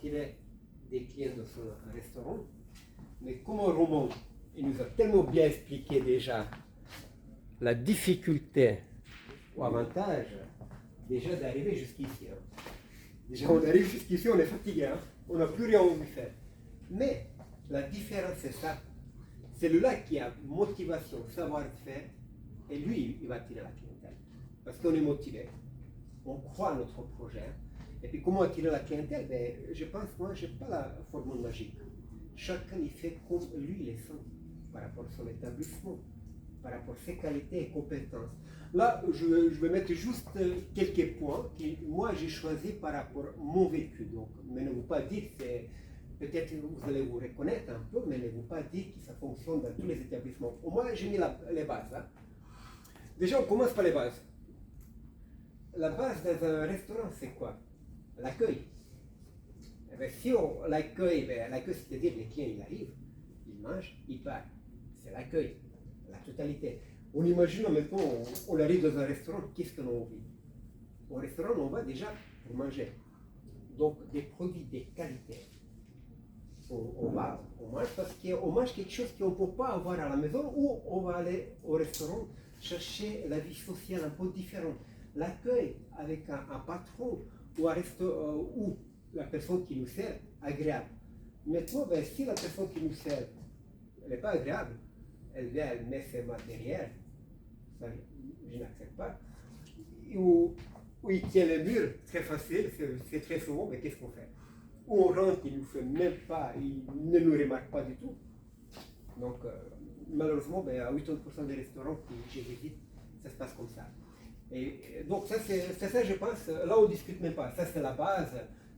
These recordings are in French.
attirer des clients de son restaurant. Mais comme Roman, il nous a tellement bien expliqué déjà la difficulté ou avantage déjà d'arriver jusqu'ici. Déjà, on arrive jusqu'ici, on est fatigué, on n'a plus rien envie de faire. Mais la différence, c'est ça. C'est le là qui a motivation, savoir-faire, et lui, il va attirer la clientèle. Parce qu'on est motivé, on croit à notre projet. Et puis, comment attirer la clientèle? Ben, je pense, moi, je n'ai pas la formule magique. Chacun, il fait comme lui, il est sent, par rapport à son établissement, par rapport à ses qualités et compétences. Là, je vais mettre juste quelques points que moi, j'ai choisi par rapport à mon vécu. Donc, mais ne vous pas dire que c'est... Peut-être que vous allez vous reconnaître un peu, mais ne vous pas dire que ça fonctionne dans tous les établissements. Au moins, j'ai mis les bases. Déjà, on commence par les bases. La base dans un restaurant, c'est quoi? L'accueil. Eh bien, si on l'accueil, c'est-à-dire les clients, ils arrivent, ils mangent, ils partent. C'est l'accueil, la totalité. On imagine maintenant, on arrive dans un restaurant, qu'est-ce qu'on a envie? Au restaurant, on va déjà pour manger. Donc, des produits de qualité. On mange parce qu'on mange quelque chose qu'on ne peut pas avoir à la maison, ou on va aller au restaurant chercher la vie sociale un peu différente. L'accueil avec un patron ou la personne qui nous sert agréable. Maintenant, ben, si la personne qui nous sert n'est pas agréable, elle vient, elle met ses mains derrière, ça, je n'accepte pas. Ou il tient le mur, très facile, c'est très souvent, mais qu'est-ce qu'on fait? Ou on rentre, il ne nous fait même pas, il ne nous remarque pas du tout. Donc, malheureusement, ben, à 80% des restaurants que j'ai visités, ça se passe comme ça. Et donc, ça, c'est ça, je pense, là, on ne discute même pas. Ça, c'est la base.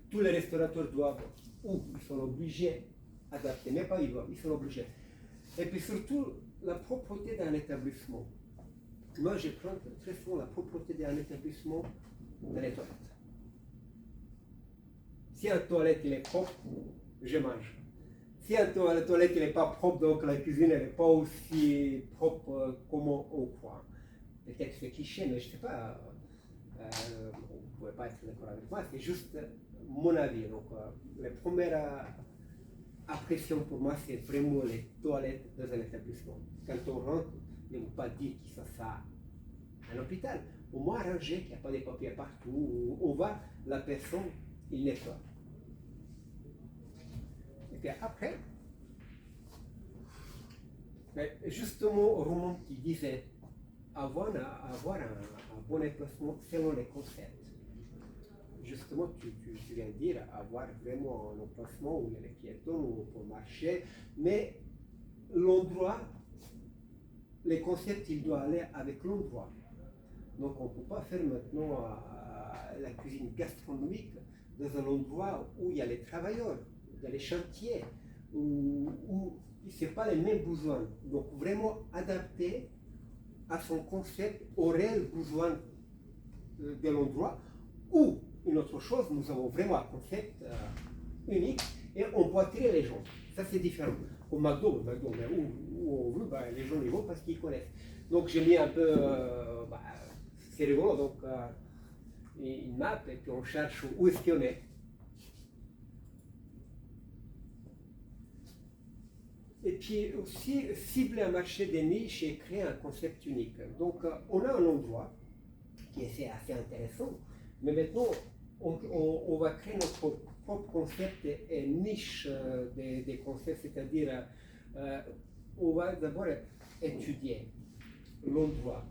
Tous les restaurateurs doivent, ou ils sont obligés d'adapter, mais pas ils doivent, ils sont obligés. Et puis surtout, la propreté d'un établissement. Moi, je prends très souvent la propreté d'un établissement dans les toilettes. Si un toilette il est propre, je mange. Si un toilette n'est pas propre, donc la cuisine n'est pas aussi propre comme on croit. Peut-être c'est cliché, mais je ne sais pas. Vous ne pouvez pas être d'accord avec moi, c'est juste mon avis. Donc, la première impression pour moi, c'est vraiment les toilettes dans un établissement. Quand on rentre, ne vous pas dire que ça sert à un hôpital. Au moins arrangé, qu'il n'y a pas de papiers partout. On va, la personne, il nettoie. Et puis après, justement, Roman qui disait avoir un bon emplacement selon les concepts. Justement, tu viens de dire avoir vraiment un emplacement où il y a les piétons, où on peut marcher, mais l'endroit, les concepts, il doit aller avec l'endroit. Donc on ne peut pas faire maintenant la cuisine gastronomique dans un endroit où il y a les travailleurs, dans les chantiers, où ce n'est pas les mêmes besoins. Donc vraiment adapter à son concept, aux réels besoins de l'endroit, ou une autre chose, nous avons vraiment un concept unique et on peut attirer les gens. Ça c'est différent. Au McDo, où on veut, bah, les gens y vont parce qu'ils connaissent. Donc j'ai mis un peu, c'est rigolo, donc une map et puis on cherche où est-ce qu'on est. Et puis aussi cibler un marché des niches et créer un concept unique. Donc on a un endroit qui est assez intéressant, mais maintenant on va créer notre propre concept et niche des concepts, c'est-à-dire on va d'abord étudier l'endroit,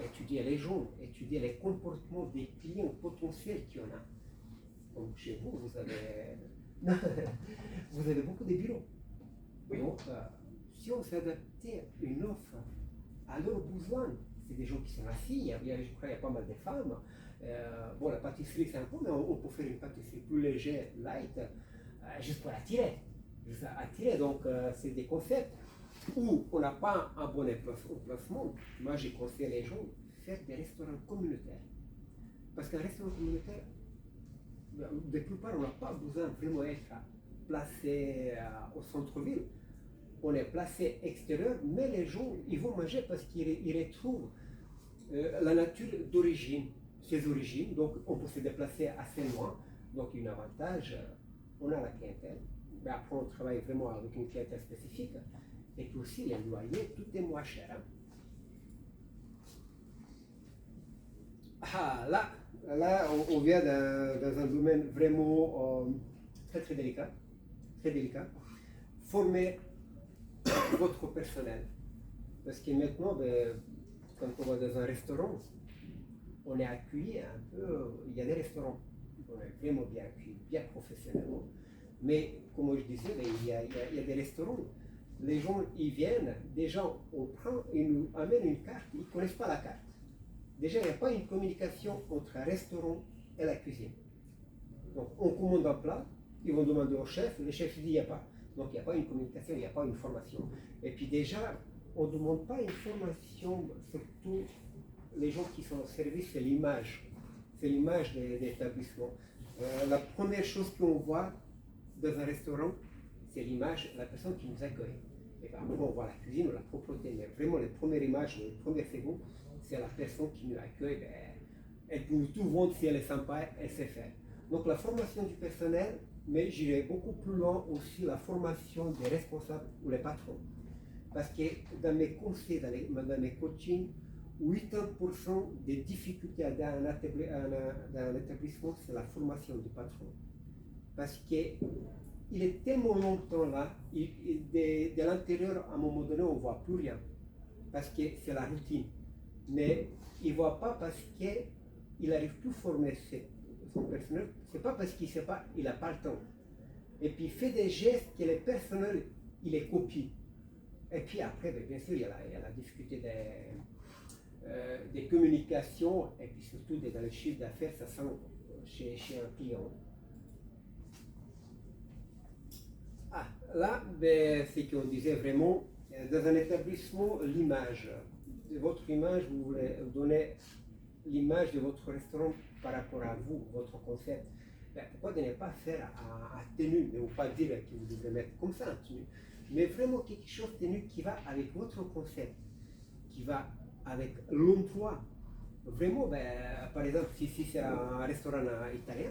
étudier les gens, étudier les comportements des clients potentiels qu'il y en a. Donc chez vous, vous avez beaucoup de bureaux. Donc, si on s'adaptait une offre à leurs besoins, c'est des gens qui sont assis, je crois qu'il y a pas mal de femmes. Bon, la pâtisserie c'est un peu, mais on peut faire une pâtisserie plus légère, light, juste pour attirer. Donc, c'est des concepts où on n'a pas un bon emplacement. Moi, j'ai conseillé les gens de faire des restaurants communautaires. Parce qu'un restaurant communautaire, de plupart, on n'a pas besoin de vraiment être placé au centre-ville. On est placé extérieur, mais les gens, ils vont manger parce qu'ils retrouvent la nature d'origine, ses origines. Donc, on peut se déplacer assez loin. Donc, il y a un avantage on a la clientèle, mais après on travaille vraiment avec une clientèle spécifique, et puis aussi les loyers, tout est moins cher. Hein. Ah, là on vient dans un domaine vraiment très délicat, très délicat. Former votre personnel. Parce que maintenant, quand on va dans un restaurant, on est accueilli un peu, il y a des restaurants, on est vraiment bien accueillis, bien professionnellement. Mais comme je disais, il y a des restaurants, les gens ils viennent, déjà on prend, ils nous amènent une carte, ils ne connaissent pas la carte. Déjà, il n'y a pas une communication entre un restaurant et la cuisine. Donc on commande un plat, ils vont demander au chef, le chef dit il n'y a pas. Donc il n'y a pas une communication, il n'y a pas une formation. Et puis déjà, on ne demande pas une formation, surtout les gens qui sont au service, c'est l'image. C'est l'image de l'établissement. La première chose qu'on voit dans un restaurant, c'est l'image de la personne qui nous accueille. Et puis après, on voit la cuisine ou la propreté, mais vraiment les premières images, les premières secondes, c'est la personne qui nous accueille. Elle peut tout vendre si elle est sympa, elle sait faire. Donc la formation du personnel, mais j'irai beaucoup plus loin aussi la formation des responsables ou les patrons. Parce que dans mes conseils, dans mes coachings, 80% des difficultés dans un établissement, c'est la formation du patron. Parce qu'il est tellement longtemps là, de l'intérieur, à un moment donné, on ne voit plus rien. Parce que c'est la routine. Mais il ne voit pas parce qu'il n'arrive plus à former son personnel. Ce n'est pas parce qu'il ne sait pas, il n'a pas le temps. Et puis il fait des gestes que le personnel, il les copie. Et puis après, bien sûr, il y a la difficulté des communications et puis surtout dans le chiffre d'affaires, ça sent chez un client. Ah, là, c'est qu'on disait vraiment, dans un établissement, l'image. De votre image, vous voulez donner l'image de votre restaurant par rapport à vous, votre concept. Pourquoi ne pas faire à tenue, ne pas dire que vous devez mettre comme ça en tenue, mais vraiment quelque chose de tenue qui va avec votre concept, qui va avec l'emploi. Vraiment, par exemple, si c'est un restaurant italien,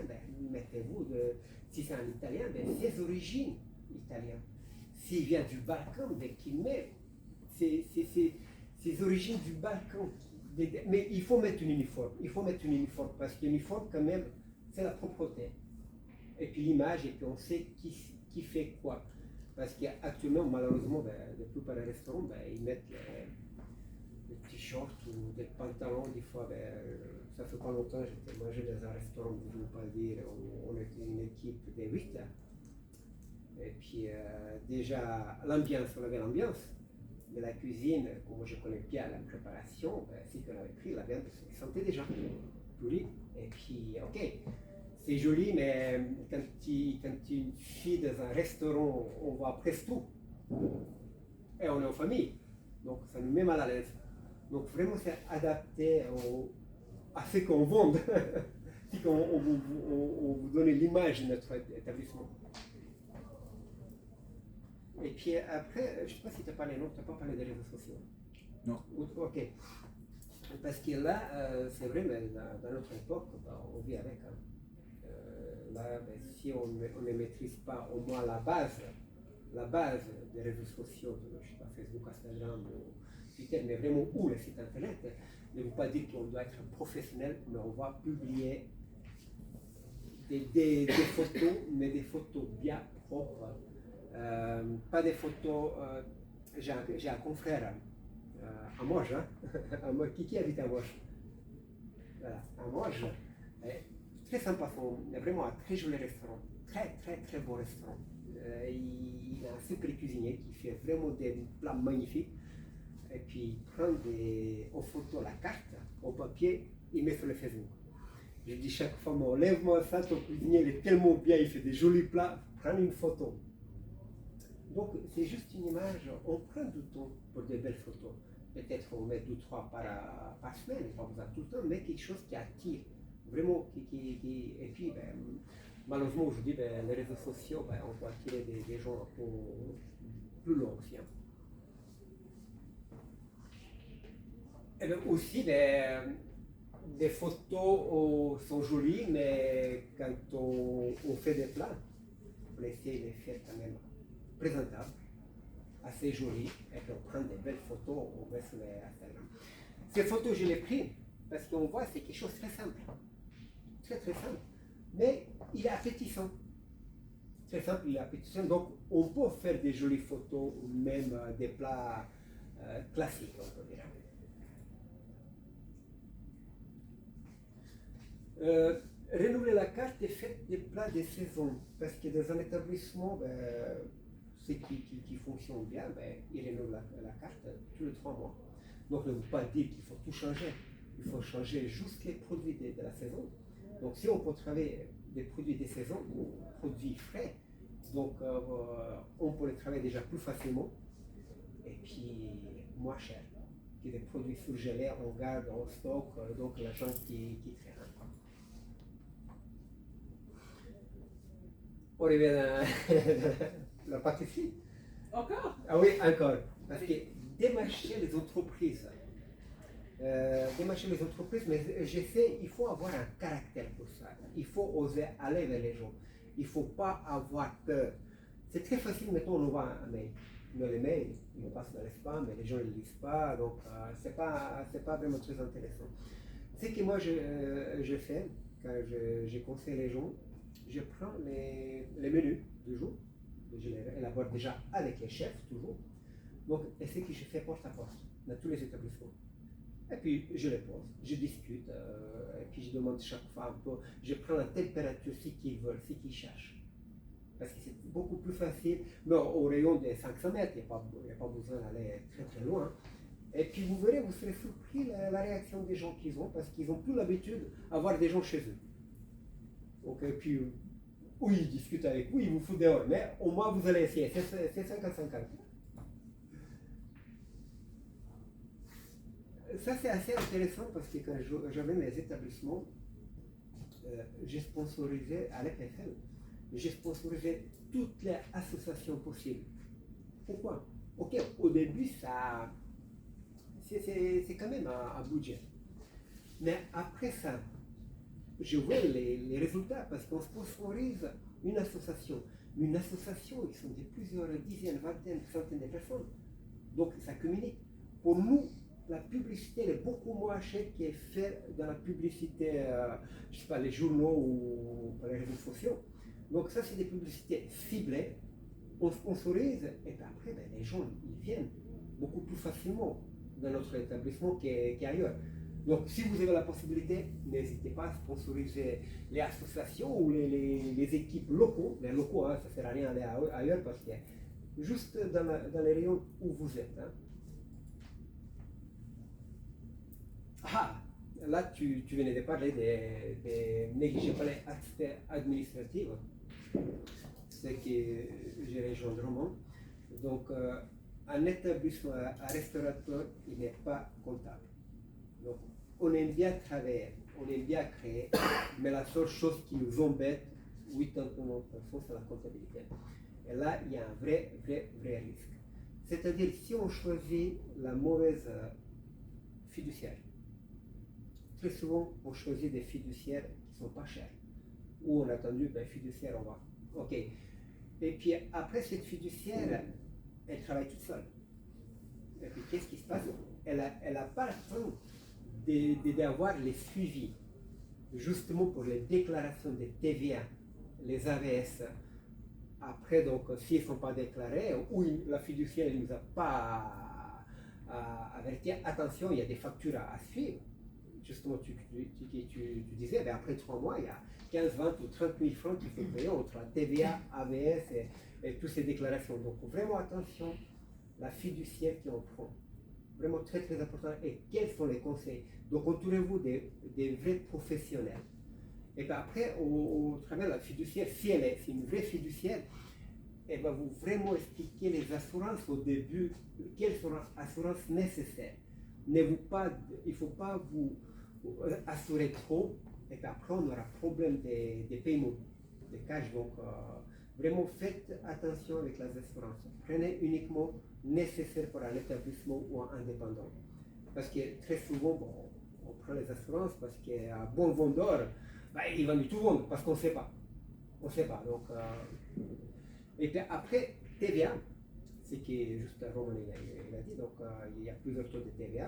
mettez-vous, si c'est un italien, ses origines italiennes. S'il vient du Balkan, qu'il met ses origines du Balkan. Mais il faut mettre un uniforme. Il faut mettre un uniforme parce que l'uniforme, quand même, c'est la propreté. Et puis l'image, et puis on sait qui fait quoi. Parce qu'actuellement, malheureusement, la plupart des restaurants, ils mettent des t-shirts ou des pantalons. Des fois, ça fait pas longtemps, j'étais mangé dans un restaurant, je ne veux pas dire, on était une équipe de 8. Et puis déjà, l'ambiance, on avait l'ambiance. Mais la cuisine, comme je connais bien la préparation, c'est qu'on avait pris la viande, ça sentait déjà poli. Et puis, ok, c'est joli, mais quand une fille dans un restaurant, on voit presque tout. Et on est en famille, donc ça nous met mal à l'aise. Donc vraiment, c'est adapté à ce qu'on vend. Si on vous donne l'image de notre établissement. Et puis après, je ne sais pas si tu as parlé, non, tu n'as pas parlé des réseaux sociaux. Non. Ok. Parce que là, c'est vrai, mais dans notre époque, on vit avec. Hein. Là, si on ne maîtrise pas au moins la base des réseaux sociaux, je ne sais pas, Facebook, Instagram, Twitter, mais vraiment où le site internet, ne veut pas dire qu'on doit être professionnel, mais on va publier des photos, mais des photos bien propres. Pas des photos. J'ai un confrère à Morges, hein, qui habite à Morges. Voilà, à Morges. Très sympa, vraiment un très joli restaurant. Très beau restaurant. Il a un super cuisinier qui fait vraiment des plats magnifiques. Et puis il prend en photo la carte, au papier, il met sur le Facebook. Je dis chaque fois, lève-moi ça, ton cuisinier il est tellement bien, il fait des jolis plats, prends une photo. Donc c'est juste une image, on prend du temps pour des belles photos. Peut-être on met 2-3 par semaine, pas besoin tout le temps, mais quelque chose qui attire, vraiment. Et puis, malheureusement aujourd'hui, les réseaux sociaux, on peut attirer des gens plus longs aussi. Hein. Et bien aussi, des photos sont jolies, mais quand on fait des plats, on essaie de les faire quand même présentables, assez jolies, et puis on prend des belles photos, on met sur les Instagram. Ces photos, je les pris parce qu'on voit c'est quelque chose de très simple, très très simple, mais il est appétissant. Très simple, il est appétissant, donc on peut faire des jolies photos ou même des plats classiques, on peut dire. Renouveler la carte et faire des plats de saison, parce que dans un établissement, ceux qui fonctionnent bien, ils renouvellent la carte tous les 3 mois. Donc ne veut pas dire qu'il faut tout changer, il faut changer juste les produits de la saison. Donc si on peut travailler des produits de saison, produits frais, donc on peut les travailler déjà plus facilement et puis moins cher que des produits surgelés, on garde en stock, donc l'argent qui traîne. On revient à la pâtisserie. Encore? Ah oui, encore. Parce que démarcher les entreprises, mais j'essaie, il faut avoir un caractère pour ça. Il faut oser aller vers les gens. Il ne faut pas avoir peur. C'est très facile, maintenant, on voit un mail. Mais les mails, ils passent dans les spams, mais les gens ne les lisent pas, donc ce n'est pas vraiment très intéressant. Ce que moi je fais, quand je conseille les gens, je prends les menus du jour, je les élabore déjà avec les chefs, toujours. Donc, et ce que je fais porte à porte, dans tous les établissements. Et puis, je les pose, je discute, et puis je demande chaque fois un peu, je prends la température, ce qu'ils veulent, ce qu'ils cherchent. Parce que c'est beaucoup plus facile, mais au rayon des 500 mètres, il n'y a pas besoin d'aller très très loin. Et puis vous verrez, vous serez surpris la réaction des gens qu'ils ont, parce qu'ils n'ont plus l'habitude d'avoir des gens chez eux. Donc, et puis, oui, ils discutent avec vous, ils vous foutent dehors, mais au moins vous allez essayer, c'est 50-50. Ça c'est assez intéressant parce que quand j'avais mes établissements, j'ai sponsorisé à l'EPFL, j'ai sponsorisé toutes les associations possibles. Pourquoi? Ok, au début, c'est quand même un budget. Mais après ça, je vois les résultats parce qu'on sponsorise une association. Mais une association, ils sont de plusieurs dizaines, vingtaines, centaines de personnes. Donc ça communique. Pour nous, la publicité elle est beaucoup moins chère qu'elle fait dans la publicité, je ne sais pas, les journaux ou par les réseaux sociaux. Donc ça, c'est des publicités ciblées. On sponsorise et puis après, les gens ils viennent beaucoup plus facilement dans notre établissement qu'ailleurs. Donc si vous avez la possibilité, n'hésitez pas à sponsoriser les associations ou les équipes locaux. Les locaux, ça ne sert à rien d'aller ailleurs parce que juste dans les rayons où vous êtes. Ah, là tu venais de parler des négligeables actes administratifs. C'est que j'ai rejoint Drummond. Donc, un établissement, un restaurateur, il n'est pas comptable. Donc, on aime bien travailler, on aime bien créer, mais la seule chose qui nous embête, 89%, c'est la comptabilité. Et là, il y a un vrai risque. C'est-à-dire, si on choisit la mauvaise fiduciaire, très souvent, on choisit des fiduciaires qui ne sont pas chers. Ou on a attendu, fiduciaire, on va. OK. Et puis après, cette fiduciaire, elle travaille toute seule. Et puis qu'est-ce qui se passe? Elle n'a pas le temps d'avoir les suivis, justement pour les déclarations des TVA, les AVS. Après, donc, s'ils ne sont pas déclarés, ou la fiduciaire ne nous a pas averti, attention, il y a des factures à suivre. Justement, tu disais, après 3 mois, il y a 15, 20 ou 30 000 francs qu'il faut payer entre la TVA, AVS et toutes ces déclarations. Donc vraiment attention, la fiduciaire qui en prend. Vraiment très très important. Et quels sont les conseils? Donc entourez-vous des vrais professionnels. Et puis après, au travers de la fiduciaire, si c'est une vraie fiduciaire, elle va vous vraiment expliquer les assurances au début, quelles sont les assurances nécessaires. Il ne faut pas vous assurer trop, et puis après on aura problème des paiements, des cash. Donc vraiment faites attention avec les assurances. Prenez uniquement nécessaire pour un établissement ou un indépendant. Parce que très souvent, on prend les assurances parce qu'un bon vendeur, il va nous tout vendre parce qu'on ne sait pas. On ne sait pas. Donc Et puis après, TVA, ce qui juste Roman il a dit, donc il y a plusieurs taux de TVA.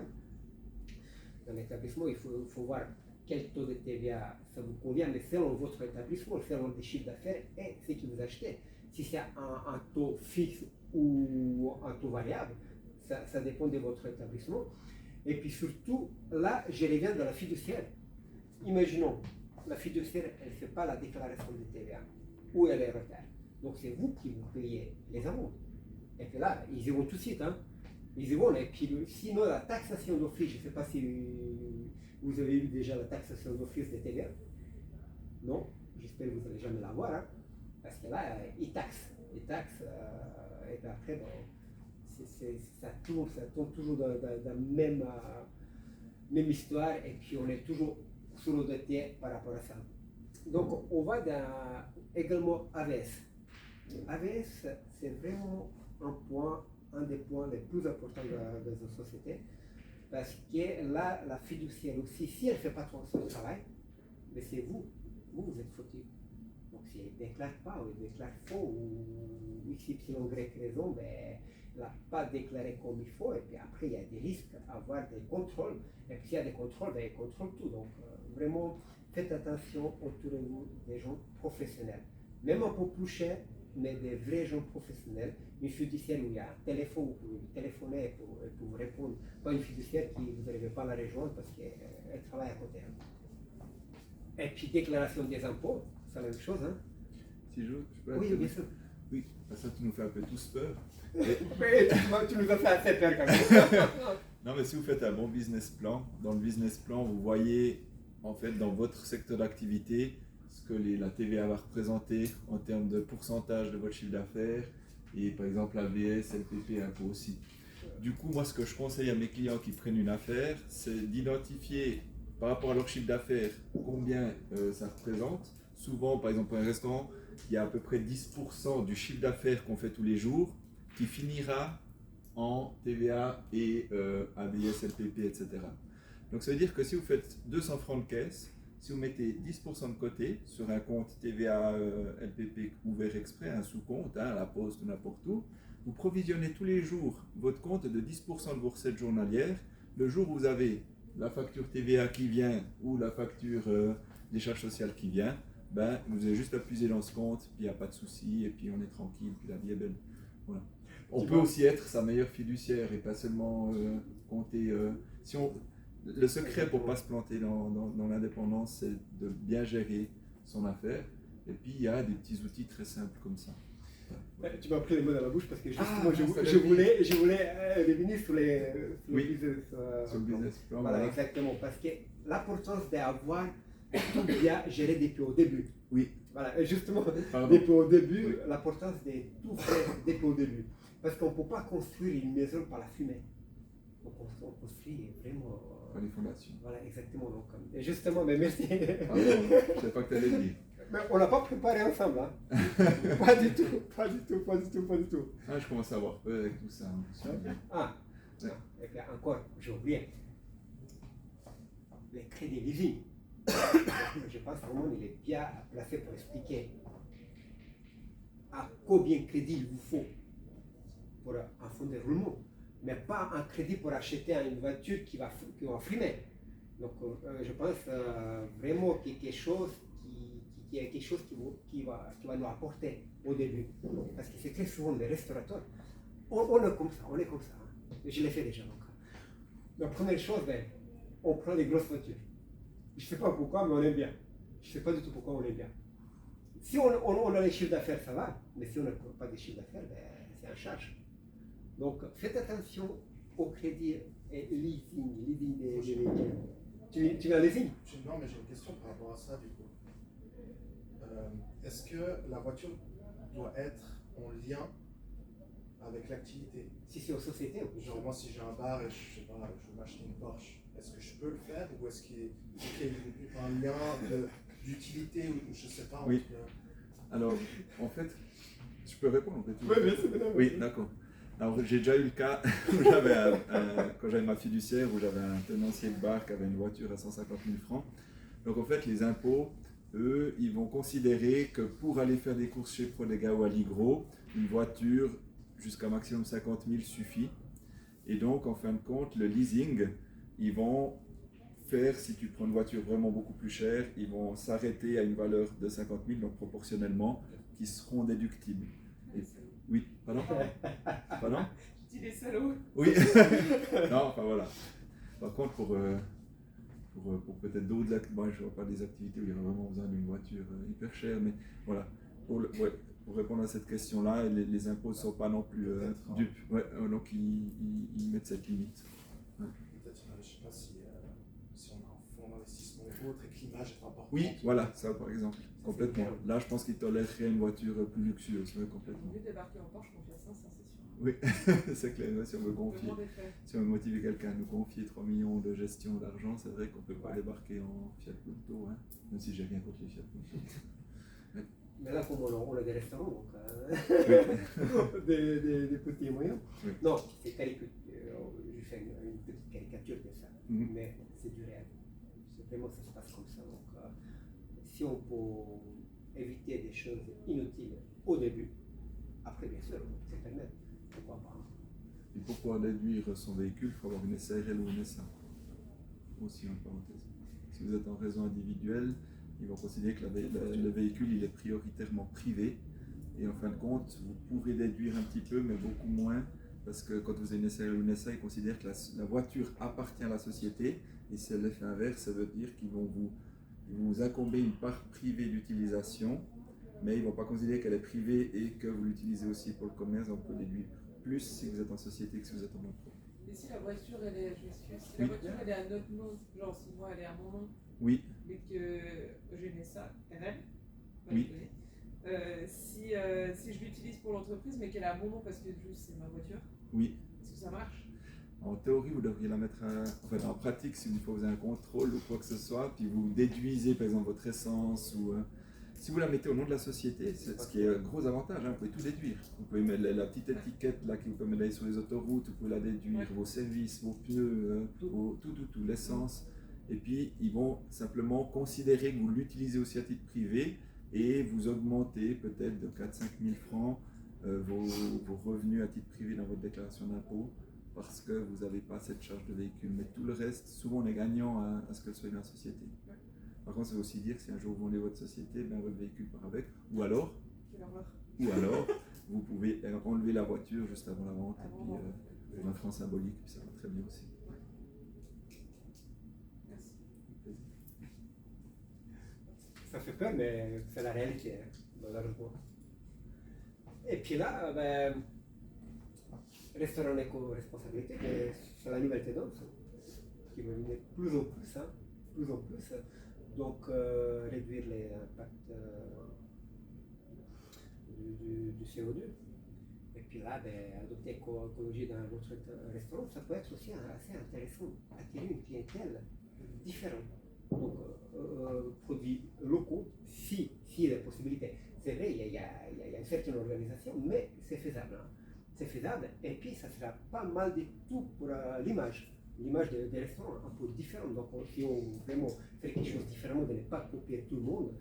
Dans l'établissement, il faut voir quel taux de TVA ça vous convient, mais selon votre établissement, selon les chiffres d'affaires et ce que vous achetez. Si c'est un taux fixe ou un taux variable, ça dépend de votre établissement. Et puis surtout, là, je reviens de la fiduciaire. Imaginons, la fiduciaire, elle ne fait pas la déclaration de TVA, ou elle est en retard. Donc c'est vous qui vous payez les amendes. Et puis là, ils y vont tout de suite. Hein. Ils y vont. Et puis sinon, la taxation d'office, je ne sais pas si vous avez eu déjà la taxation d'office de TVA. Non, j'espère que vous n'allez jamais l'avoir. Hein. Parce que là, ils taxent. Ils taxent. Et puis après, bon, ça tourne toujours dans la même histoire. Et puis on est toujours sur le dossier par rapport à ça. Donc on va également AVS. AVS, c'est vraiment un des points les plus importants de nos sociétés, parce que là, la fiduciaire aussi, si elle ne fait pas son travail, mais c'est vous êtes fautif. Donc si elle ne déclare pas, ou elle déclare faux, ou XY raison, ben, elle n'a pas déclaré comme il faut, et puis après il y a des risques à avoir des contrôles, et puis s'il y a des contrôles, ben, ils contrôlent tout. Donc vraiment, faites attention autour de vous des gens professionnels. Même un peu plus cher, mais des vrais gens professionnels. Une fiduciaire où il y a un téléphone, vous pouvez téléphoner pour vous répondre. Pas une fiduciaire qui vous n'arrivez pas à la rejoindre parce qu'elle travaille à côté. Et puis déclaration des impôts, c'est la même chose. Hein. Si je peux oui, bien sûr. Oui, ça tu nous fais un peu tous peur. Mais tu nous as fait assez peur quand même. Non, mais si vous faites un bon business plan, dans le business plan, vous voyez en fait dans votre secteur d'activité ce que la TVA va représenter en termes de pourcentage de votre chiffre d'affaires et par exemple AVS, LPP, impôts aussi. Du coup, moi ce que je conseille à mes clients qui prennent une affaire, c'est d'identifier par rapport à leur chiffre d'affaires combien ça représente. Souvent, par exemple, pour un restaurant, il y a à peu près 10% du chiffre d'affaires qu'on fait tous les jours qui finira en TVA et AVS, LPP, etc. Donc ça veut dire que si vous faites 200 francs de caisse, si vous mettez 10% de côté sur un compte TVA, LPP ouvert exprès, un sous-compte, à la poste ou n'importe où, vous provisionnez tous les jours votre compte de 10% de vos recettes journalières. Le jour où vous avez la facture TVA qui vient ou la facture des charges sociales qui vient, ben, vous avez juste à puiser dans ce compte, puis il n'y a pas de souci, et puis on est tranquille, puis la vie est belle. Voilà. On peut aussi être sa meilleure fiduciaire et pas seulement compter. Le secret pour ne pas se planter dans l'indépendance, c'est de bien gérer son affaire. Et puis il y a des petits outils très simples comme ça. Tu m'as pris les mots dans la bouche parce que justement je voulais revenir sur le business plan. Voilà, exactement. Parce que l'importance d'avoir tout bien géré depuis au début. Oui. Voilà, justement, depuis au début, oui. L'importance de tout faire depuis au début. Parce qu'on ne peut pas construire une maison par la fumée. Donc on construit vraiment. Par les fondations. Voilà, exactement. Donc, et justement, mais merci. Ah non, je ne savais pas que tu allais le dire. Mais on n'a pas préparé ensemble. Hein. Pas du tout. Ah, je commence à avoir peur avec tout ça. Ouais. Et puis encore, j'ai oublié. Les crédits leasing. Je pense vraiment qu'il est bien placé pour expliquer à combien de crédits il vous faut pour un fonds de roulement, mais pas un crédit pour acheter une voiture qui va frimer. Donc je pense vraiment quelque chose qui va nous apporter au début. Parce que c'est très souvent les restaurateurs. On est comme ça. Hein. Je l'ai fait déjà. Donc. La première chose, on prend les grosses voitures. Je ne sais pas pourquoi, mais on aime bien. Je ne sais pas du tout pourquoi on aime bien. Si on a les chiffres d'affaires, ça va. Mais si on n'a pas de chiffres d'affaires, c'est un charge. Donc faites attention au crédit et leasing des véhicules. Tu veux un leasing? Non, mais j'ai une question par rapport à ça du coup. Est-ce que la voiture doit être en lien avec l'activité? Si c'est aux sociétés, genre moi si j'ai un bar et je veux m'acheter une Porsche, est-ce que je peux le faire ou est-ce qu'il y a un lien d'utilité ou je sais pas? Oui. Alors en fait, je peux répondre en fait. Oui, bien sûr. Oui, d'accord. Alors j'ai déjà eu le cas où quand j'avais ma fiduciaire, où j'avais un tenancier de bar qui avait une voiture à 150 000 francs. Donc en fait les impôts eux, ils vont considérer que pour aller faire des courses chez Prodega ou Allegro, une voiture jusqu'à maximum 50 000 suffit. Et donc, en fin de compte, le leasing, ils vont faire, si tu prends une voiture vraiment beaucoup plus chère, ils vont s'arrêter à une valeur de 50 000, donc proportionnellement, qui seront déductibles. Et- oui, pardon? Pardon? Je dis les salauds. Oui. Non, enfin voilà. Par contre, pour peut-être d'autres activités, moi je vois pas des activités où il y aurait vraiment besoin d'une voiture hyper chère, mais voilà. Ouais, pour répondre à cette question-là, les impôts ne sont pas non plus dupes. Ouais, donc ils mettent cette limite. Ouais. Peut-être, je ne sais pas si on a un fonds d'investissement ou autre et que l'image est importante. Oui, voilà, ça par exemple, complètement. Là, je pense qu'ils toléreraient une voiture plus luxueuse, ouais, complètement. Au lieu de débarquer en Porsche, on fait 500, c'est sûr. Oui, c'est clair, ouais, si on veut confier. Si on veut motiver quelqu'un à nous confier 3 millions de gestion d'argent, c'est vrai qu'on ne peut pas débarquer en Fiat Punto, hein, même si j'ai rien contre les Fiat Punto. Mais là, comme on a des restaurants, donc, Oui. des petits et moyens. Oui. Non, c'est je fais une petite caricature de ça, Mhm. mais c'est du réel. C'est vraiment, ça se passe comme ça. Donc, si on peut éviter des choses inutiles au début, après, bien sûr, on peut se permettre. Pourquoi pas? Et pour pouvoir déduire son véhicule, il faut avoir une SARL ou une SA. Aussi en parenthèse. Si vous êtes en réseau individuel, ils vont considérer que le véhicule il est prioritairement privé. Et en fin de compte, vous pourrez déduire un petit peu, mais beaucoup moins, parce que quand vous avez une SARL ou une SA, ils considèrent que la voiture appartient à la société. Et c'est l'effet inverse, ça veut dire qu'ils vont vous incomber une part privée d'utilisation, mais ils ne vont pas considérer qu'elle est privée et que vous l'utilisez aussi pour le commerce. On peut déduire plus si vous êtes en société que si vous êtes en nom propre. Et si la voiture, elle est, je m'excuse, si Oui. la voiture, elle est à notre nom, genre si moi, elle est à mon nom, Oui, mais que j'ai mis ça, RL, Oui. si je l'utilise pour l'entreprise, mais qu'elle est à mon nom parce que juste c'est ma voiture, oui. est-ce que ça marche? En théorie, vous devriez la mettre en pratique, si une fois vous avez un contrôle ou quoi que ce soit, puis vous déduisez par exemple votre essence ou si vous la mettez au nom de la société, c'est ce qui est un gros avantage, hein, vous pouvez tout déduire. Vous pouvez mettre la petite étiquette là qui vous permet d'aller sur les autoroutes, vous pouvez la déduire, vos services, vos pneus, tout, l'essence. Et puis ils vont simplement considérer que vous l'utilisez aussi à titre privé et vous augmentez peut-être de 4-5 000 francs vos revenus à titre privé dans votre déclaration d'impôt, parce que vous n'avez pas cette charge de véhicule. Mais tout le reste, souvent on est gagnant à ce qu'elle soit dans la société. Par contre, ça veut aussi dire que si un jour vous vendez votre société, ben votre véhicule part avec. Ou alors, vous pouvez enlever la voiture juste avant la vente et puis pour un franc symbolique, puis ça va très bien aussi. Merci. Ça fait peur, mais c'est la réalité, hein, malheureusement. Et puis là, restaurant éco-responsabilité, c'est la nouvelle tendance qui va venir plus en plus, hein, plus en plus. Donc, réduire les impacts du CO2. Et puis là, adopter l'écologie dans votre restaurant, ça peut être aussi assez intéressant, attirer une clientèle différente. Donc, produits locaux, si il y a possibilité. C'est vrai, il y a une certaine organisation, mais c'est faisable. Hein. C'est faisable, et puis ça sera pas mal du tout pour l'image des restaurants, un peu différente. Donc, si on vraiment fait quelque chose de différent, de ne pas copier tout le monde,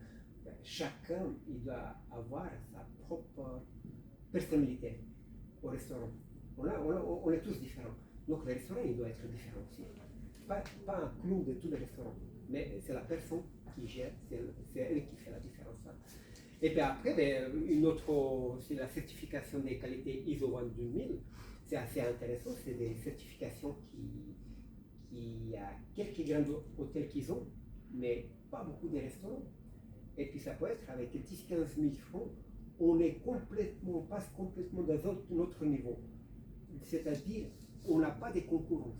chacun il doit avoir sa propre personnalité au restaurant. On est tous différents. Donc, le restaurant il doit être différent aussi. Pas un clou de tous les restaurants, mais c'est la personne qui gère, c'est elle qui fait la différence. Et puis après, une autre, c'est la certification des qualités ISO 22000. C'est assez intéressant, c'est des certifications qui a quelques grands hôtels qu'ils ont, mais pas beaucoup de restaurants. Et puis ça peut être avec 10-15 000 francs, on passe complètement dans un autre niveau. C'est-à-dire, on n'a pas de concurrence.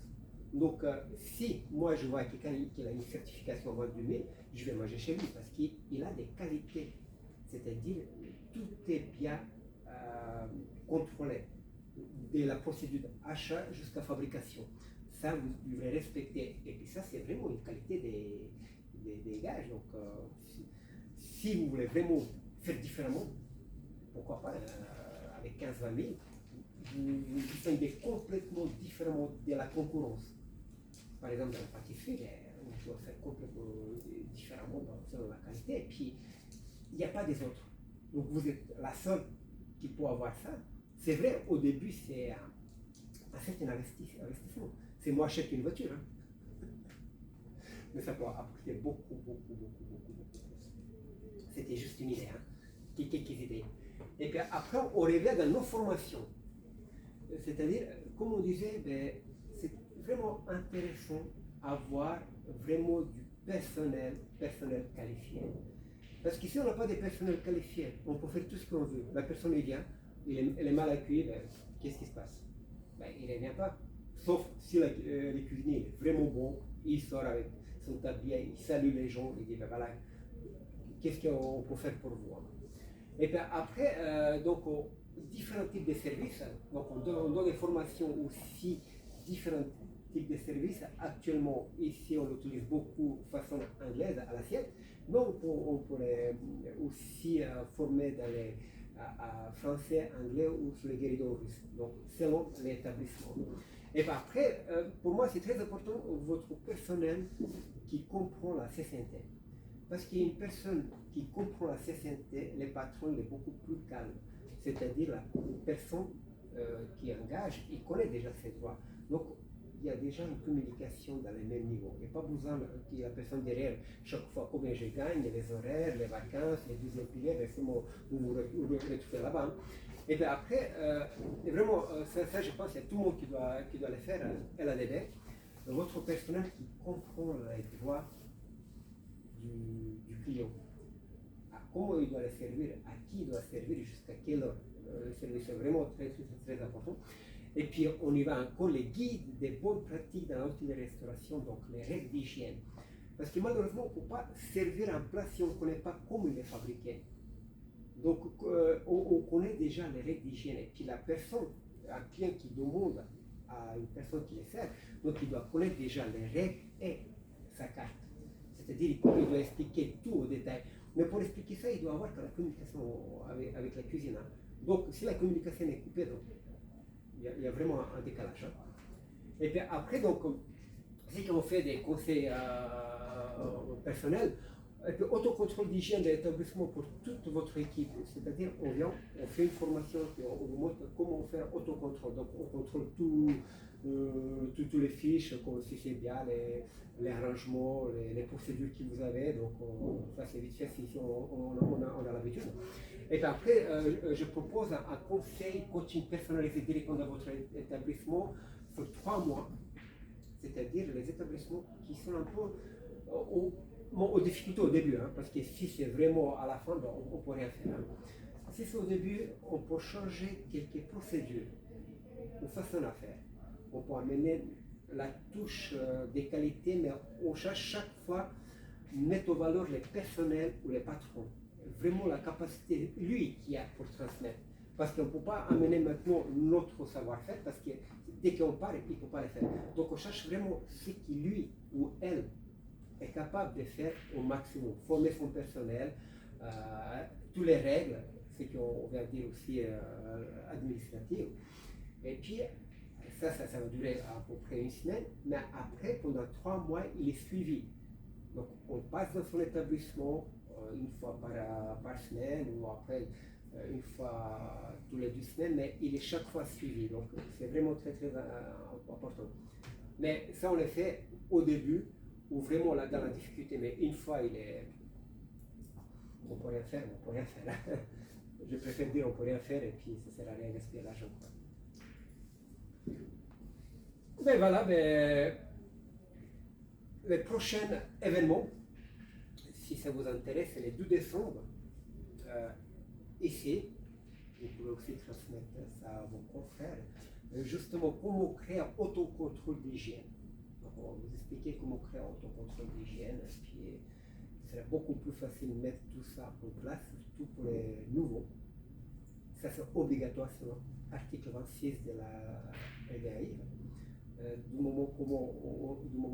Donc, si moi je vois quelqu'un qui a une certification avant 2000, je vais manger chez lui parce qu'il a des qualités. C'est-à-dire, tout est bien contrôlé, de la procédure d'achat jusqu'à fabrication. Ça, vous devrez respecter. Et puis ça, c'est vraiment une qualité des gages. Donc, si vous voulez vraiment faire différemment, pourquoi pas, avec 15-20 000, vous distinguez complètement différemment de la concurrence. Par exemple, dans la pâtisserie, vous pouvez faire complètement différemment selon la qualité. Et puis, il n'y a pas des autres. Donc vous êtes la seule qui peut avoir ça. C'est vrai, au début, c'est un certain investissement. C'est moi achète une voiture. Hein. Mais ça peut apporter beaucoup plus. C'était juste une idée. Hein. Quelques idées. Et puis après, on revient dans nos formations. C'est-à-dire, comme on disait, ben, c'est vraiment intéressant d'avoir vraiment du personnel qualifié. Parce qu'ici, on n'a pas de personnel qualifié. On peut faire tout ce qu'on veut. La personne elle vient, elle est mal accueillie, ben, qu'est-ce qui se passe? Ben, il ne revient pas. Sauf si le cuisinier est vraiment bon, il sort avec son tablier, il salue les gens, il dit ben voilà, qu'est-ce qu'on peut faire pour vous? Et puis après, donc, différents types de services. Donc, on donne des formations aussi, différents types de services. Actuellement, ici, on l'utilise beaucoup de façon anglaise à l'assiette. Mais on pourrait aussi former dans les français, anglais ou sur les guéridons russes. Donc, selon l'établissement. Et puis après, pour moi, c'est très important votre personnel qui comprend la CCNT. Parce qu'il y a une personne qui comprend la CCNT, le patron il est beaucoup plus calme. C'est-à-dire la personne qui engage, il connaît déjà ses droits. Donc, il y a déjà une communication dans les mêmes niveaux. Il n'y a pas besoin qu'il y ait la personne derrière chaque fois combien je gagne, les horaires, les vacances, les 12e piliers, vous vous retrouvez là-bas. Et bien après, vraiment, ça, je pense qu'il y a tout le monde qui doit le faire, LADB. Votre personnel qui comprend les droits du client. À comment il doit le servir, à qui il doit servir, jusqu'à quelle heure. Le service est vraiment très important. Et puis on y va encore les guides des bonnes pratiques dans l'hôtellerie-restauration, donc les règles d'hygiène. Parce que malheureusement, on ne peut pas servir un plat si on ne connaît pas comment il est fabriqué. Donc on connaît déjà les règles d'hygiène. Et puis la personne, un client qui demande à une personne qui les sert, donc il doit connaître déjà les règles et sa carte. C'est-à-dire qu'il doit expliquer tout au détail. Mais pour expliquer ça, il doit avoir la communication avec la cuisine. Donc si la communication est coupée, donc, il y a vraiment un décalage. Hein. Et puis après, donc, si on fait des conseils personnels, et puis autocontrôle d'hygiène de l'établissement pour toute votre équipe, c'est-à-dire on vient, on fait une formation, on vous montre comment faire autocontrôle. Donc on contrôle tous les fiches, comme si c'est bien, les arrangements, les procédures que vous avez. Donc ça c'est vite fait si on a l'habitude. Et puis après, je propose un conseil coaching personnalisé directement dans votre établissement sur 3 mois. C'est-à-dire les établissements qui sont un peu aux difficultés au début, hein, parce que si c'est vraiment à la fin, ben, on ne peut rien faire. Hein. Si c'est au début, on peut changer quelques procédures ou façons à faire. On peut amener la touche des qualités, mais on cherche chaque fois mettre en valeur les personnels ou les patrons. Vraiment la capacité, lui, qui a pour transmettre. Parce qu'on ne peut pas amener maintenant notre savoir-faire, parce que dès qu'on parle, il ne peut pas le faire. Donc on cherche vraiment ce qui, lui ou elle, est capable de faire au maximum. Former son personnel, toutes les règles, ce qu'on vient de dire aussi administratives. Et puis, ça va durer à peu près 1 semaine, mais après, pendant 3 mois, il est suivi. Donc on passe dans son établissement une fois par semaine, ou après une fois tous les 2 semaines, mais il est chaque fois suivi. Donc c'est vraiment très important. Mais ça, on le fait au début, ou vraiment là dans la difficulté, mais une fois on ne peut rien faire, Je préfère dire on ne peut rien faire et puis ça ne sert à rien de gaspiller l'argent. Ben voilà, les prochains événements, si ça vous intéresse, c'est les 2 décembre, ici. Vous pouvez aussi transmettre ça à vos confrères. Justement, comment créer un autocontrôle d'hygiène. On va vous expliquer comment créer un autocontrôle d'hygiène, et puis ce sera beaucoup plus facile de mettre tout ça en place, surtout pour les nouveaux. Ça c'est obligatoire selon l'article 26 de la RDAI. Du moment où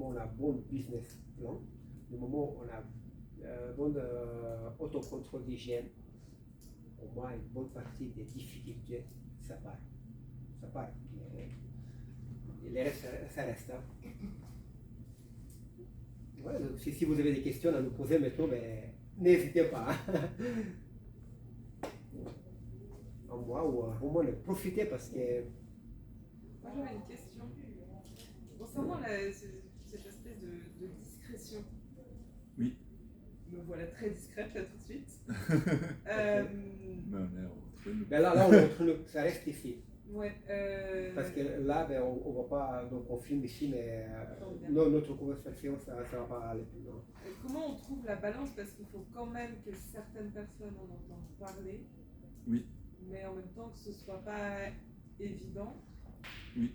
on a un bon business plan, du moment où on a un bon autocontrôle d'hygiène, au moins une bonne partie des difficultés, ça part. Ça part. Les restes, ça reste. Hein. Ouais, donc si vous avez des questions à nous poser maintenant, ben, n'hésitez pas. En moi ou à Romain, profitez parce que Moi j'avais une question. Concernant cette espèce de discrétion. Oui. Me voilà très discrète là tout de suite. Mais on est entre nous. ben là, on est entre nous, ça reste ici. Ouais. Parce que là, ben, on ne va pas, donc on filme ici, mais notre conversation, ça ne va pas aller plus loin. Comment on trouve la balance? Parce qu'il faut quand même que certaines personnes en entendent parler. Oui. Mais en même temps que ce ne soit pas évident. Oui.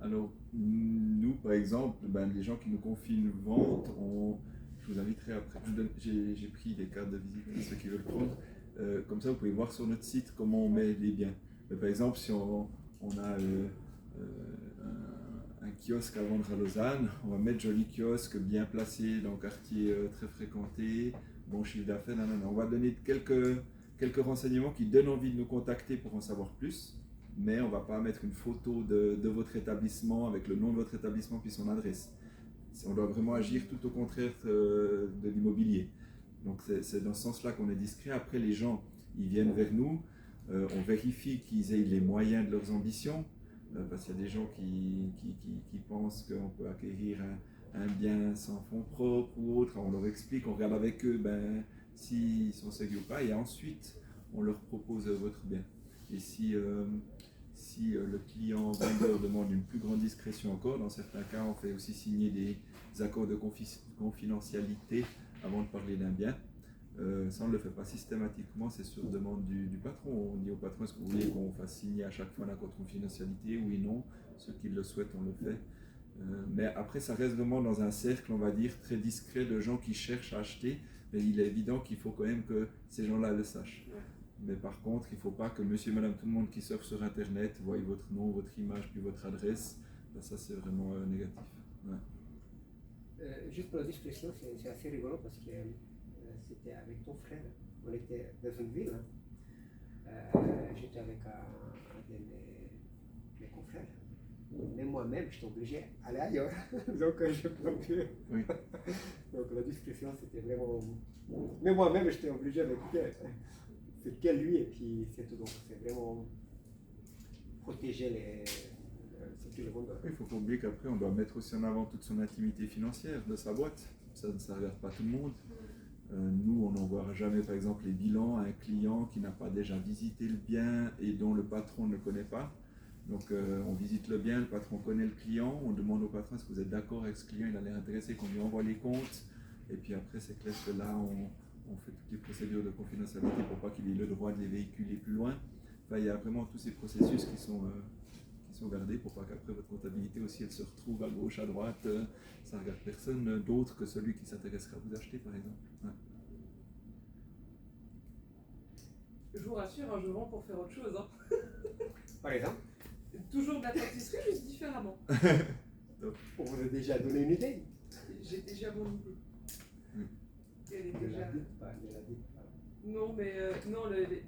Alors, nous, par exemple, ben, les gens qui nous confient une vente, je vous inviterai après. J'ai pris des cartes de visite à ceux qui veulent prendre. Comme ça, vous pouvez voir sur notre site comment on met les biens. Mais par exemple, si on a un kiosque à vendre à Lausanne, on va mettre joli kiosque bien placé dans un quartier très fréquenté, bon chiffre d'affaires, on va donner quelques renseignements qui donnent envie de nous contacter pour en savoir plus, mais on ne va pas mettre une photo de votre établissement avec le nom de votre établissement puis son adresse. On doit vraiment agir tout au contraire de l'immobilier. Donc c'est dans ce sens-là qu'on est discret. Après, les gens, ils viennent vers nous, on vérifie qu'ils aient les moyens de leurs ambitions, parce qu'il y a des gens qui pensent qu'on peut acquérir un bien sans fonds propres ou autre. On leur explique, on regarde avec eux s'ils sont sérieux ou pas, et ensuite on leur propose votre bien. Et si le client vendeur demande une plus grande discrétion encore, dans certains cas on fait aussi signer des accords de confidentialité avant de parler d'un bien. Ça on ne le fait pas systématiquement, c'est sur demande du patron. On dit au patron, est-ce que vous voulez qu'on fasse signer à chaque fois un accord de confidentialité? Oui, non. Ceux qui le souhaitent, on le fait. Mais après, ça reste vraiment dans un cercle, on va dire, très discret de gens qui cherchent à acheter. Mais il est évident qu'il faut quand même que ces gens-là le sachent. Mais par contre, il ne faut pas que monsieur et madame tout le monde qui surfe sur Internet voient votre nom, votre image, puis votre adresse. Ça, c'est vraiment négatif. Ouais. Juste pour la discrétion, c'est assez rigolo parce que c'était avec ton frère. On était dans une ville. J'étais avec un de mes confrères. Mais moi-même, j'étais obligé d'aller ailleurs. Donc, je peux plus. Oui. Donc, la discrétion, c'était vraiment. Mais moi-même, j'étais obligé avec c'est que lui, et puis c'est tout. Donc, c'est vraiment protéger le monde. Il faut pas oublier qu'après, on doit mettre aussi en avant toute son intimité financière de sa boîte. Ça ne regarde pas tout le monde. Nous, on n'envoie jamais, par exemple, les bilans à un client qui n'a pas déjà visité le bien et dont le patron ne connaît pas. Donc, on visite le bien, le patron connaît le client, on demande au patron est-ce que vous êtes d'accord avec ce client, il a l'air intéressé, qu'on lui envoie les comptes. Et puis après, c'est clair que là, on fait toutes les procédures de confidentialité pour pas qu'il ait le droit de les véhiculer plus loin. Enfin, il y a vraiment tous ces processus qui sont gardés pour pas qu'après votre comptabilité aussi elle se retrouve à gauche, à droite. Ça ne regarde personne d'autre que celui qui s'intéressera à vous acheter, par exemple. Ouais. Je vous rassure, je vends pour faire autre chose. Par exemple, Toujours de la pâtisserie, juste différemment. on vous a déjà donné une idée. J'ai déjà mon idée. Elle est Ne déjà... la dites pas, ne la dites pas. Non, mais non,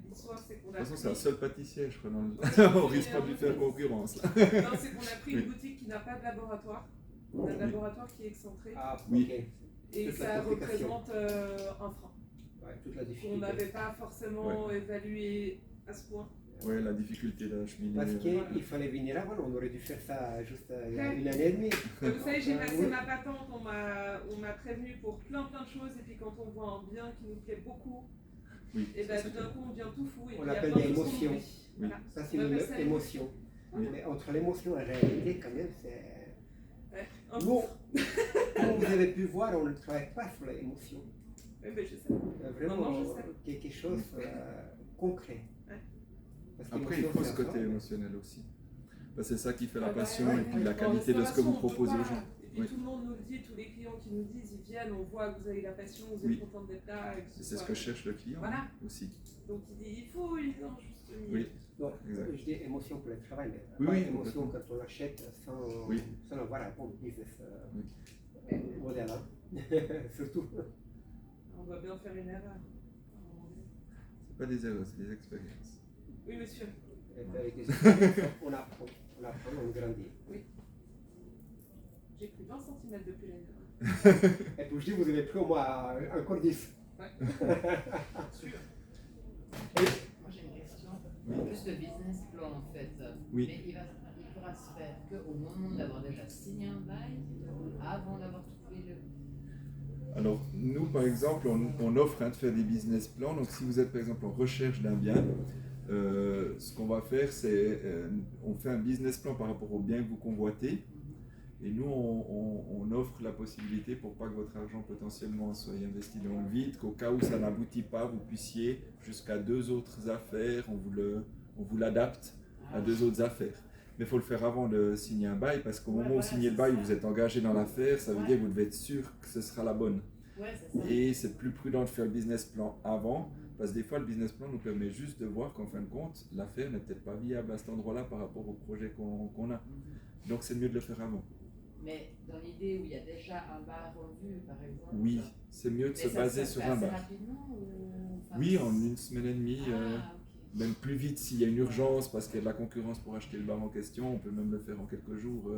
l'histoire c'est qu'on a. De toute façon, pris... c'est un seul pâtissier, je crois. On risque pas de lui faire concurrence. Là. Non, c'est qu'on a pris Oui. une boutique qui n'a pas de laboratoire. On a un laboratoire qui est excentré. Ah, Oui. ok. Et toute la ça complication. représente un frein. Ouais, toute la On difficulté. n'avait pas forcément évalué à ce point. Ouais, la difficulté d'acheminer. Parce Voilà. qu'il fallait venir avant, on aurait dû faire ça juste il y a une année et demie. Vous savez, j'ai passé Oui. ma patente, on m'a prévenu pour plein de choses, et puis quand on voit un bien qui nous plaît beaucoup, Oui, et ça, bien c'est tout d'un clair. coup on devient tout fou. Et On puis il y a l'appelle plein de des choses qu'on émotions. oublie. Voilà. Ça, c'est On appelle une ça émotion. Oui. Mais entre l'émotion et la réalité, quand même, c'est. Ouais, un Nous, gouffre. comme vous avez pu voir, on ne travaille pas sur l'émotion. Ouais, ben, je sais. Vraiment, Non, je sais. quelque chose concret. Ouais. Parce Après, il qu'émotion, faut c'est ce un côté sort. émotionnel aussi. Parce que c'est ça qui fait la Ah bah, passion ouais, et puis la En qualité de ce que vous restauration, on peut proposez aux pas. gens. Et puis Oui. tout le monde nous le dit, tous les clients qui nous disent, ils viennent, on voit que vous avez la passion, vous êtes Oui. content d'être là. Et que C'est soit- ce que cherche le client Voilà. aussi. Donc il dit, il faut une juste milieu. Oui. Non, Exact. je dis émotion pour le travail, mais Oui, pas oui, émotion complètement. quand on achète Oui. sans avoir un bon business Oui. modèle. Hein. Surtout. On va bien faire une erreur. C'est pas des erreurs, c'est des expériences. Oui, monsieur. Et avec des expériences, on apprend, on grandit. J'ai pris 20 cm de plus l'année dernière. Et puis je dis, vous avez pris au moins un col 10. Sûr. Moi j'ai une question. En plus le business plan en fait, Oui. mais il pourra se faire qu'au moment d'avoir déjà signé un bail, avant d'avoir trouvé le. Alors, nous, par exemple, on offre de faire des business plans. Donc, si vous êtes, par exemple, en recherche d'un bien, ce qu'on va faire, c'est on fait un business plan par rapport au bien que vous convoitez. Et nous, on offre la possibilité pour pas que votre argent potentiellement soit investi dans le vide, qu'au cas où ça n'aboutit pas, vous puissiez jusqu'à 2 autres affaires, on vous l'adapte à 2 autres affaires. Mais il faut le faire avant de signer un bail, parce qu'au moment où vous signez le bail, vous êtes engagé dans l'affaire, ça veut dire que vous devez être sûr que ce sera la bonne. Ouais, c'est ça. Et c'est plus prudent de faire le business plan avant, parce que des fois, le business plan nous permet juste de voir qu'en fin de compte, l'affaire n'est peut-être pas viable à cet endroit-là par rapport au projet qu'on a. Donc, c'est mieux de le faire avant. Mais dans l'idée où il y a déjà un bar en vue, par exemple. Oui, c'est mieux de se baser sur un bar. Rapidement ou... enfin, Oui, en 1 semaine et demie, Ah, ok. même plus vite s'il y a une urgence parce qu'il y a de la concurrence pour acheter le bar en question, on peut même le faire en quelques jours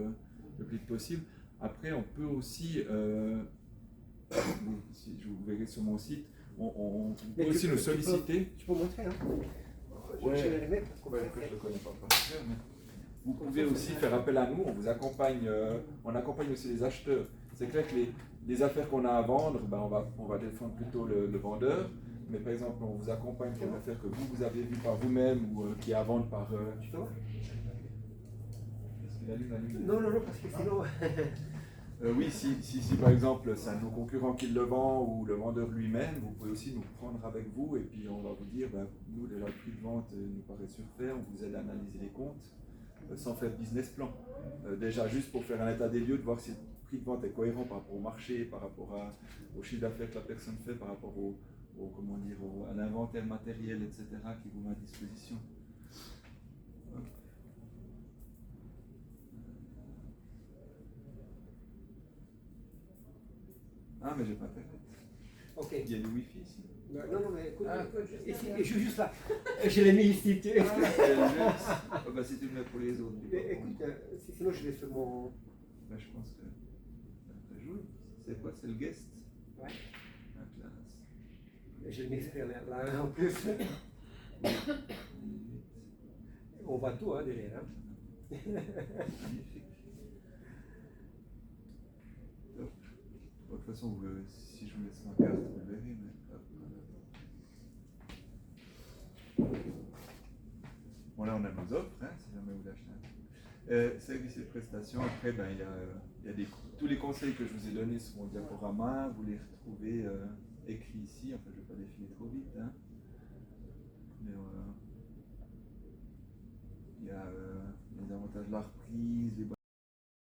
le plus vite possible. Après, on peut aussi, si je vous verrez sur mon site, on peut aussi nous solliciter. Tu peux montrer, hein? Ouais. Je vais les mettre parce qu'on va les Je faire. ne le connais pas par cœur, mais vous pouvez aussi faire appel à nous, on vous accompagne, on accompagne aussi les acheteurs. C'est clair que les affaires qu'on a à vendre, ben on va défendre plutôt le vendeur, mais par exemple on vous accompagne pour une affaire que vous avez vue par vous-même ou qui est à vendre par... Tu peux voir? Est-ce qu'il allume la lumière? Non, parce que sinon. Oui, si par exemple c'est un de nos concurrents qui le vend ou le vendeur lui-même, vous pouvez aussi nous prendre avec vous et puis on va vous dire, ben, nous déjà le prix de vente nous paraît surfait, on vous aide à analyser les comptes sans faire de business plan. Déjà juste pour faire un état des lieux, de voir si le prix de vente est cohérent par rapport au marché, par rapport au chiffre d'affaires que la personne fait, par rapport à l'inventaire matériel, etc. qui vous met à disposition. Ah, mais j'ai pas internet. Ok. Il y a du wifi ici. Non, mais écoute, Ah, ici, je suis juste là. Je l'ai mis ici. Tu... Ah, bah, si tu le mets pour les autres. Écoute, sinon je vais sur mon. Bah, je pense que ça peut jouer. C'est quoi? C'est le guest? Ouais. Ah, classe. Je vais m'extraire là en plus. On voit tout hein, derrière. Hein. Magnifique. Top. De toute façon, si je vous laisse ma carte, vous le verrez. Mais... Bon, là, on a nos offres, hein, si jamais vous l'achetez. Services et prestations, après, ben, il y a tous les conseils que je vous ai donnés sur mon diaporama, vous les retrouvez écrits ici. Enfin, je ne vais pas défiler trop vite. Hein. Mais il y a les avantages de la reprise, les